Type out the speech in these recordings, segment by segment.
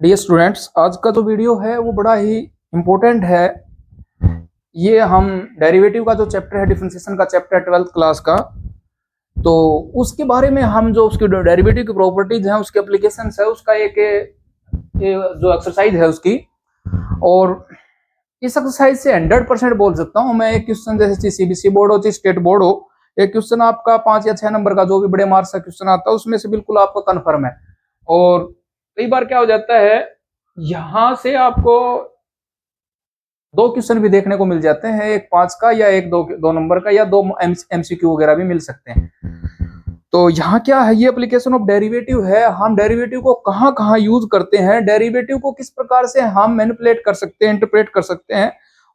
Dear students, आज का जो वीडियो है वो बड़ा ही इम्पोर्टेंट है। ये हम डेरिवेटिव का जो चैप्टर है, डिफरेंशिएशन का चैप्टर है 12th क्लास का, तो उसके बारे में हम जो उसकी डेरिवेटिव की प्रॉपर्टीज हैं, उसके एप्लीकेशंस है, उसका एक जो एक्सरसाइज है उसकी। और इस एक्सरसाइज से 100% बोल सकता हूँ मैं। एक क्वेश्चन जैसे सीबीएसई बोर्ड हो, चाहे स्टेट बोर्ड हो, एक क्वेश्चन आपका 5 या 6 नंबर का जो भी बड़े मार्क्स का क्वेश्चन आता है उसमें से बिल्कुल आपका कन्फर्म है। और कई बार क्या हो जाता है, यहां से आपको 2 क्वेश्चन भी देखने को मिल जाते हैं, एक 5 का या एक 2 नंबर का, या 2 एमसीक्यू वगैरह भी मिल सकते हैं। तो यहाँ क्या है, ये एप्लीकेशन ऑफ डेरिवेटिव है। हम डेरिवेटिव को कहाँ कहाँ यूज करते हैं, डेरिवेटिव को किस प्रकार से हम मैनिपुलेट कर सकते हैं, इंटरप्रेट कर सकते हैं,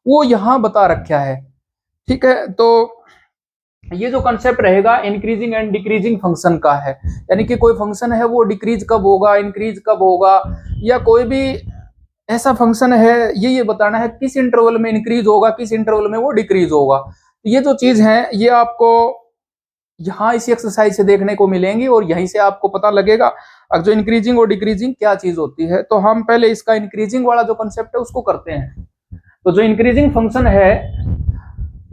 वो यहाँ बता रखा है। ठीक है, तो ये जो कंसेप्ट रहेगा इंक्रीजिंग एंड डिक्रीजिंग फंक्शन का है। यानी कि कोई फंक्शन है वो डिक्रीज कब होगा, इंक्रीज कब होगा, या कोई भी ऐसा फंक्शन है ये बताना है किस इंटरवल में इंक्रीज होगा, किस इंटरवल में वो डिक्रीज होगा। ये जो चीज है ये आपको यहाँ इसी एक्सरसाइज से देखने को मिलेंगी और यहीं से आपको पता लगेगा जो इंक्रीजिंग और डिक्रीजिंग क्या चीज होती है। तो हम पहले इसका इंक्रीजिंग वाला जो कंसेप्ट है उसको करते हैं। तो जो इंक्रीजिंग फंक्शन है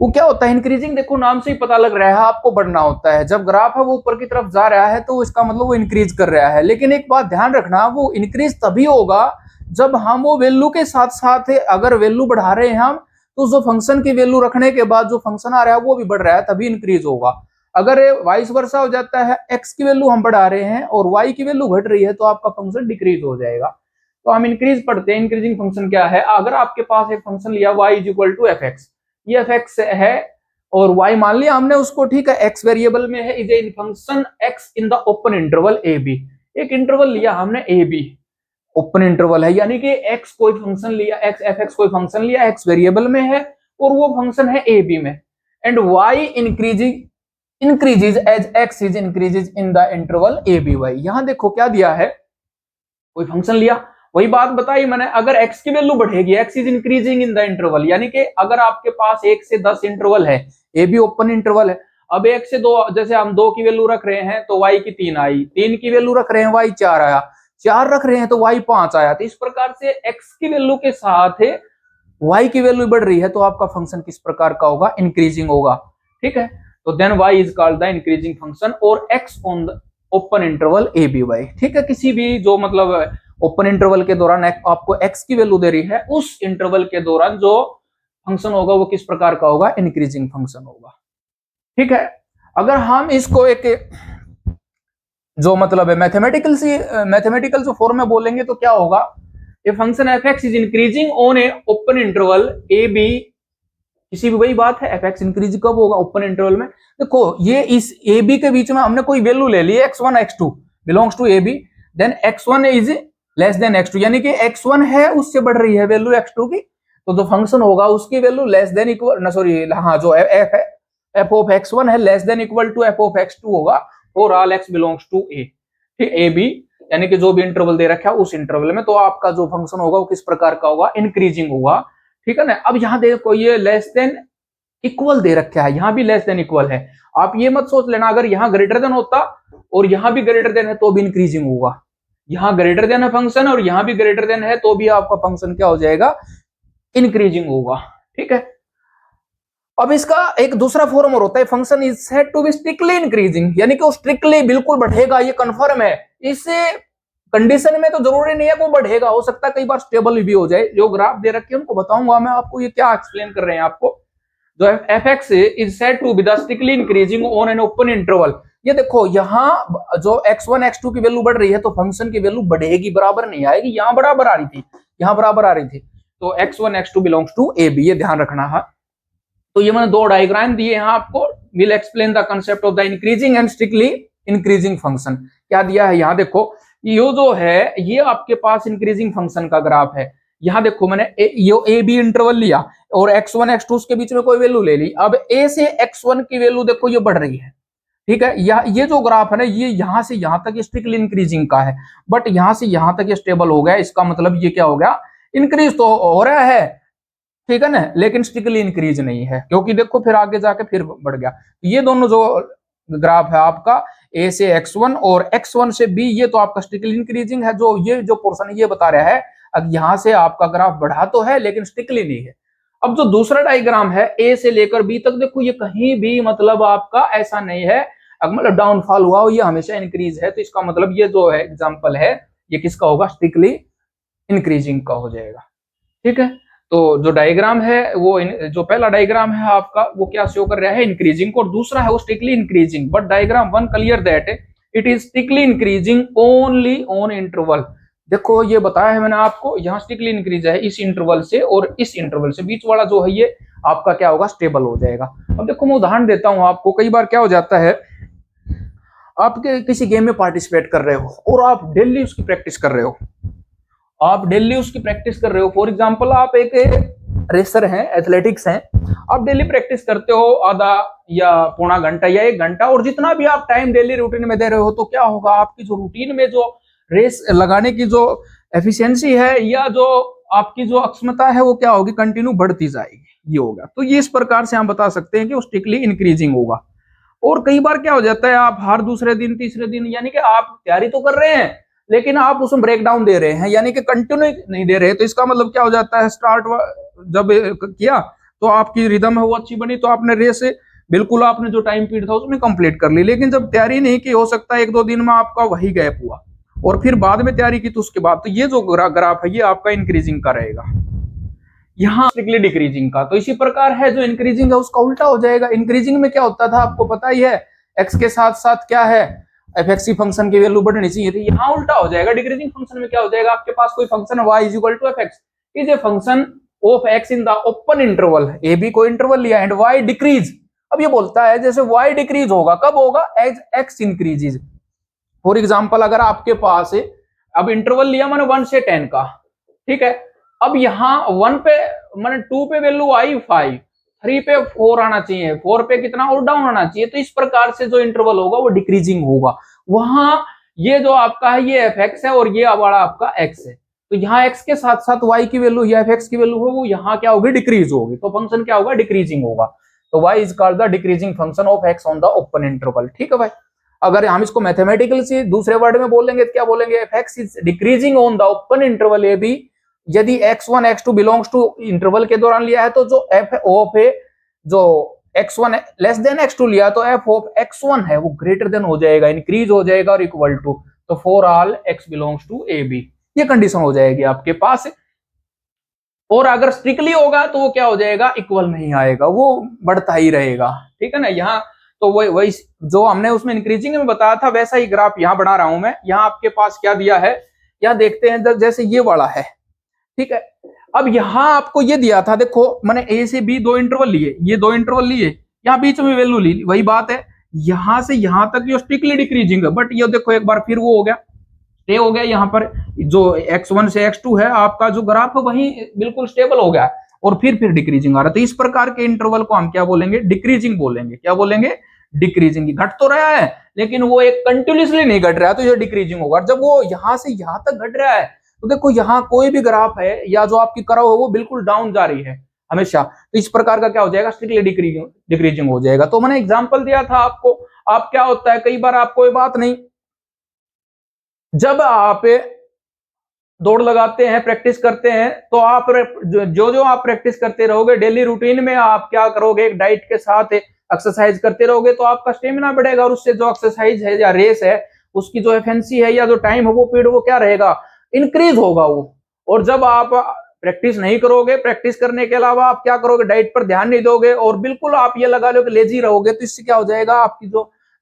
वो क्या होता है, इंक्रीजिंग देखो नाम से ही पता लग रहा है आपको बढ़ना होता है। जब ग्राफ है वो ऊपर की तरफ जा रहा है तो इसका मतलब वो इंक्रीज कर रहा है। लेकिन एक बात ध्यान रखना, वो इंक्रीज तभी होगा जब हम वो वैल्यू के साथ साथ अगर वैल्यू बढ़ा रहे हैं हम, तो जो फंक्शन की वैल्यू रखने के बाद जो फंक्शन आ रहा है वो भी बढ़ रहा है, तभी इंक्रीज होगा। अगर वाइस वर्सा हो जाता है, एक्स की वैल्यू हम बढ़ा रहे हैं और वाई की वैल्यू घट रही है, तो आपका फंक्शन डिक्रीज हो जाएगा। तो हम इंक्रीज पढ़ते हैं। इंक्रीजिंग फंक्शन क्या है, अगर आपके पास एक फंक्शन लिया y is equal to f x, ये एफ एक्स है और y मान लिया हमने उसको, ठीक है, x वेरिएबल में है, is a function x in the open interval a b. एक इंटरवल लिया हमने ए बी, ओपन इंटरवल है, यानी कि x कोई फंक्शन लिया, x एफ एक्स कोई फंक्शन लिया, x वेरिएबल में है और वो फंक्शन है ए बी में, and y increases as x is increases in the interval a b y. यहां देखो क्या दिया है, कोई फंक्शन लिया, वही बात बताई मैंने, अगर x की वैल्यू बढ़ेगी, x is increasing in the interval, यानी कि अगर आपके पास 1 से 10 इंटरवल है, ए बी ओपन इंटरवल है, अब 1 से 2, जैसे हम 2 की वैल्यू रख रहे हैं तो y की 3 आई, 3 की वैल्यू रख रहे हैं y 4 आया, 4 रख रहे हैं तो y 5 आया। तो इस प्रकार से x की वैल्यू के साथ y की वैल्यू बढ़ रही है, तो आपका फंक्शन किस प्रकार का होगा, इंक्रीजिंग होगा। ठीक है, तो then y is called the increasing function और x on the open interval a b y. ठीक है, किसी भी जो मतलब ओपन इंटरवल के दौरान आपको x की वैल्यू दे रही है, उस इंटरवल के दौरान जो फंक्शन होगा वो किस प्रकार का होगा, इंक्रीजिंग फंक्शन होगा। ठीक है, अगर हम इसको एक जो मतलब है मैथमेटिकल जो फॉर्म में बोलेंगे तो क्या होगा, a function f x is increasing on a open interval a b. किसी भी वही बात है, एफ एक्स इंक्रीज कब होगा, ओपन इंटरवल में। देखो ये इस ए बी के बीच में हमने कोई वैल्यू ले ली, x1 x2 belongs to a b, then x1 is less than x2, यानी कि x1 है उससे बढ़ रही है वैल्यू x2 की, तो जो फंक्शन होगा उसकी वैल्यू लेस देन इक्वल ना सॉरी हाँ जो f है, f ऑफ x1 है less than equal to f of x2 होगा for all x belongs to a। ठीक, ए बी यानी कि जो भी इंटरवल दे रखा है उस इंटरवल में, तो आपका जो फंक्शन होगा वो किस प्रकार का होगा, इंक्रीजिंग होगा। ठीक है ना। अब यहाँ देखो ये लेस देन इक्वल दे रखा है, यहाँ भी लेस देन इक्वल है। आप ये मत सोच लेना अगर यहाँ ग्रेटर देन होता और यहाँ भी ग्रेटर देन है तो भी इंक्रीजिंग होगा। यहाँ ग्रेटर देन है फंक्शन और यहाँ भी ग्रेटर देन है तो भी आपका फंक्शन क्या हो जाएगा, इंक्रीजिंग होगा। ठीक है, अब इसका एक दूसरा फॉर्म और होता है, function is said to be strictly increasing, यानी कि वो स्ट्रिक्टली बिल्कुल बढ़ेगा, ये कंफर्म है। इस कंडीशन में तो जरूरी नहीं है वो बढ़ेगा, हो सकता है कई बार स्टेबल भी हो जाए। जो ग्राफ दे रखे हैं उनको बताऊंगा मैं आपको, ये क्या एक्सप्लेन कर रहे हैं आपको। जो f x is said to be the strictly increasing on an open interval. ये देखो यहाँ जो x1 x2 की वैल्यू बढ़ रही है तो फंक्शन की वैल्यू बढ़ेगी, बराबर नहीं आएगी। यहाँ बराबर आ रही थी, यहाँ बराबर आ रही थी, तो x1 x2 belongs to a b, ये ध्यान रखना है। तो ये मैंने 2 डायग्राम दिए हैं आपको, will explain the concept of the increasing and strictly increasing function. क्या दिया है यहाँ देखो, ये जो है ये आपके पास इंक्रीजिंग फंक्शन का ग्राफ है। यहाँ देखो मैंने ये ए बी इंटरवल लिया और x1 x2 उसके बीच में कोई वैल्यू ले ली। अब a से x1 की वैल्यू देखो ये बढ़ रही है। ठीक है, ये जो ग्राफ है ना, ये यहाँ से यहाँ तक स्ट्रिक्टली इंक्रीजिंग का है, बट यहाँ से यहाँ तक ये स्टेबल हो गया। इसका मतलब ये क्या हो गया, इंक्रीज तो हो रहा है, ठीक है ना, लेकिन स्ट्रिक्टली इंक्रीज नहीं है, क्योंकि देखो फिर आगे जाके फिर बढ़ गया। ये दोनों जो ग्राफ है आपका ए से x1 और x1 से b, ये तो आपका स्टिकली इंक्रीजिंग है। जो ये जो पोर्शन है ये बता रहा है अब यहाँ से आपका ग्राफ बढ़ा तो है लेकिन स्टिकली नहीं है। अब जो दूसरा डायग्राम है ए से लेकर बी तक, देखो ये कहीं भी मतलब आपका ऐसा नहीं है मतलब डाउनफॉल हुआ हो, ये हमेशा इंक्रीज है। तो इसका मतलब ये जो है एग्जांपल है ये किसका होगा, स्टिकली इंक्रीजिंग का हो जाएगा। ठीक है, तो जो डायग्राम है वो जो पहला डायग्राम है आपका वो क्या शो कर रहा है, इंक्रीजिंग को, और दूसरा है वो strictly increasing. But diagram one clear that it is strictly increasing only on interval. देखो ये बताया है मैंने आपको, यहाँ स्टिकली इंक्रीज है इस इंटरवल से और इस इंटरवल से, बीच वाला जो है ये आपका क्या होगा, स्टेबल हो जाएगा। अब देखो मैं उदाहरण देता हूं आपको, कई बार क्या हो जाता है आप किसी गेम में पार्टिसिपेट कर रहे हो और आप डेली उसकी प्रैक्टिस कर रहे हो, फॉर एग्जाम्पल आप एक रेसर हैं, एथलेटिक्स हैं, आप डेली प्रैक्टिस करते हो आधा या पौना घंटा या 1 घंटा, और जितना भी आप टाइम डेली रूटीन में दे रहे हो तो क्या होगा, आपकी जो रूटीन में जो रेस लगाने की जो एफिशिएंसी है या जो आपकी जो अक्षमता है वो क्या होगी, कंटिन्यू बढ़ती जाएगी, ये होगा। तो ये इस प्रकार से हम बता सकते हैं कि वो स्ट्रिक्टली इंक्रीजिंग होगा। और कई बार क्या हो जाता है आप हर दूसरे दिन तीसरे दिन, यानी कि आप तैयारी तो कर रहे हैं लेकिन आप उसमें ब्रेक डाउन दे रहे हैं, यानी कि कंटिन्यू नहीं दे रहे। तो इसका मतलब क्या हो जाता है, स्टार्ट जब किया तो आपकी रिदम है वो अच्छी बनी, तो आपने रेस बिल्कुल आपने जो टाइम पीरियड था उसमें कंप्लीट कर ली। लेकिन जब तैयारी नहीं की, हो सकता है 1-2 दिन में आपका वही गैप हुआ और फिर बाद में तैयारी की तो उसके बाद, तो ये जो ग्राफ है ये आपका इंक्रीजिंग का रहेगा, यहाँ स्ट्रिक्टली डिक्रीजिंग का। तो इसी प्रकार है जो इंक्रीजिंग है उसका उल्टा हो जाएगा। इंक्रीजिंग में क्या होता था आपको पता ही है, एक्स के साथ साथ क्या है, एफ फंक्शन की वैल्यू बढ़नी चाहिए थी, यहाँ उल्टा हो जाएगा। डिक्रीजिंग फंक्शन में क्या हो जाएगा, आपके पास कोई function y is equal to f x is a function of x in the open interval, a b को इंटरवल लिया एंड y डिक्रीज। अब ये बोलता है जैसे y डिक्रीज होगा, कब होगा, as x increases. For example अगर आपके पास अब इंटरवल लिया मैंने 1 से 10 का, ठीक है, अब यहाँ 1 पे मैंने 2 पे वैल्यू आई 5, 3 पे 4 आना चाहिए, 4 पे कितना और डाउन आना चाहिए। तो इस प्रकार से जो इंटरवल होगा वो डिक्रीजिंग होगा। वहां ये जो आपका है ये एफ एक्स है और ये वाला आपका एक्स है, तो यहाँ एक्स के साथ साथ वाई की वैल्यू या एफ एक्स की वैल्यू हो वो यहाँ क्या होगी, डिक्रीज होगी। तो फंक्शन क्या होगा, डिक्रीजिंग होगा। तो y is called the decreasing function of x on the open interval. ठीक है भाई, अगर हम इसको मैथमेटिकल से दूसरे वर्ड में बोलेंगे तो क्या बोलेंगे, f x is decreasing on the open interval a b. यदि x1 x2 belongs two interval के दौरान लिया है तो जो f ऑफ है, जो x1 लेस देन x2 लिया तो f ऑफ x1 है वो ग्रेटर देन हो जाएगा, इंक्रीज हो जाएगा और इक्वल टू, तो for all x belongs to a b, ये कंडीशन हो जाएगी आपके पास। और अगर स्ट्रिक्टली होगा तो वो क्या हो जाएगा, इक्वल नहीं आएगा, वो बढ़ता ही रहेगा। ठीक है ना, यहाँ तो वही जो हमने उसमें इंक्रीजिंग में बताया था वैसा ही ग्राफ यहाँ बना रहा हूं मैं। यहाँ आपके पास क्या दिया है, यहाँ देखते हैं, जैसे ये वाला है, ठीक है। अब यहां आपको ये दिया था, देखो मैंने ए से बी 2 इंटरवल लिए, ये 2 इंटरवल लिए, यहाँ बीच में वैल्यू ली, वही बात है, यहां से यहां तक ये स्ट्रिक्टली डिक्रीजिंग है। बट ये देखो एक बार फिर वो हो गया, स्टे हो गया, यहाँ पर जो x1 से x2 है आपका जो ग्राफ है वही बिल्कुल स्टेबल हो गया और फिर डिक्रीजिंग आ रहा है। तो इस प्रकार के इंटरवल को हम क्या बोलेंगे, डिक्रीजिंग बोलेंगे। क्या बोलेंगे, डिक्रीजिंग। घट तो रहा है लेकिन वो एक कंटिन्यूसली नहीं घट रहा है, तो ये डिक्रीजिंग होगा। जब वो यहां से यहां तक घट रहा है तो देखो यहाँ कोई भी ग्राफ है या जो आपकी कर्व है वो बिल्कुल डाउन जा रही है हमेशा, तो इस प्रकार का क्या हो जाएगा, स्ट्रिक्टली डिक्रीजिंग हो जाएगा। तो मैंने एग्जांपल दिया था आपको। आप क्या होता है, कई बार आपको ये बात नहीं, जब आप दौड़ लगाते हैं, प्रैक्टिस करते हैं, तो आप जो आप प्रैक्टिस करते रहोगे डेली रूटीन में, आप क्या करोगे, एक डाइट के साथ एक्सरसाइज करते रहोगे तो आपका स्टेमिना बढ़ेगा और उससे जो एक्सरसाइज है या रेस है उसकी जो एफिशिएंसी है या जो टाइम है वो पीरियड वो क्या रहेगा, इंक्रीज होगा वो। और जब आप प्रैक्टिस नहीं करोगे, प्रैक्टिस करने के अलावा आप क्या करोगे, डाइट पर ध्यान नहीं दोगे और बिल्कुल आप ये लगा लो कि लेजी रहोगे, तो इससे क्या हो जाएगा, आपकी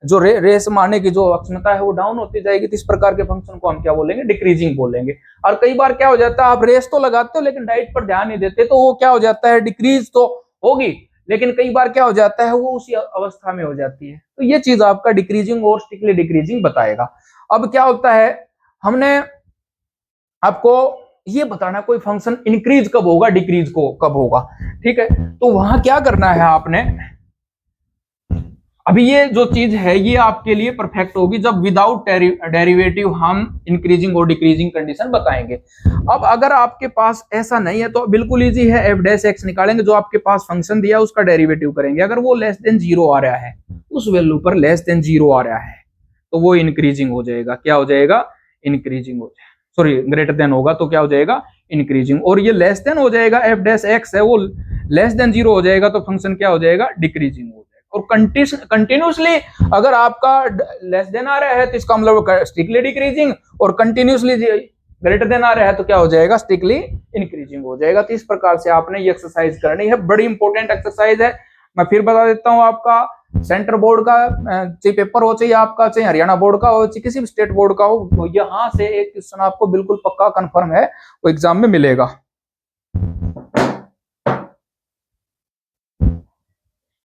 जो रेस मारने की जो क्षमता है वो डाउन होती जाएगी। तो इस प्रकार के फंक्शन को हम क्या बोलेंगे, डिक्रीजिंग बोलेंगे। और कई बार क्या हो जाता है, आप रेस तो लगाते हो लेकिन डाइट पर ध्यान नहीं देते, तो वो क्या हो जाता है, डिक्रीज तो होगी लेकिन कई बार क्या हो जाता है, वो उसी अवस्था में हो जाती है। तो ये चीज आपका डिक्रीजिंग और स्ट्रिक्टली डिक्रीजिंग बताएगा। अब क्या होता है, हमने आपको ये बताना कोई फंक्शन इंक्रीज कब होगा, डिक्रीज को कब होगा, ठीक है। तो वहां क्या करना है आपने, अभी ये जो चीज है ये आपके लिए परफेक्ट होगी जब विदाउट डेरिवेटिव हम इंक्रीजिंग और डिक्रीजिंग कंडीशन बताएंगे। अब अगर आपके पास ऐसा नहीं है तो बिल्कुल इजी है, एफ डैश एक्स निकालेंगे, जो आपके पास फंक्शन दिया उसका डेरिवेटिव करेंगे। अगर वो लेस देन जीरो आ रहा है, उस वैल्यू पर लेस देन जीरो आ रहा है तो वो इंक्रीजिंग हो जाएगा। क्या हो जाएगा? इंक्रीजिंग हो जाएगा। सॉरी, ग्रेटर देन होगा तो क्या हो जाएगा? इंक्रीजिंग। और ये लेस देन हो जाएगा, एफ डैश एक्स है वो लेस देन जीरो हो जाएगा तो फंक्शन क्या हो जाएगा? डिक्रीजिंग हो जाएगा। और कंटिन्यूसली अगर आपका लेस देन आ रहा है तो इसका मतलब स्ट्रिक्टली डिक्रीजिंग, और कंटिन्यूसली ग्रेटर देन आ रहा है तो क्या हो जाएगा? स्ट्रिक्टली इंक्रीजिंग हो जाएगा। तो इस प्रकार से आपने ये एक्सरसाइज करनी है, बड़ी इंपॉर्टेंट एक्सरसाइज है। मैं फिर बता देता हूं, आपका सेंटर बोर्ड का चाहे पेपर हो, चाहे आपका चाहे हरियाणा बोर्ड का हो, चाहे किसी भी स्टेट बोर्ड का हो, यहाँ से एक क्वेश्चन आपको बिल्कुल पक्का कंफर्म है वो एग्जाम में मिलेगा।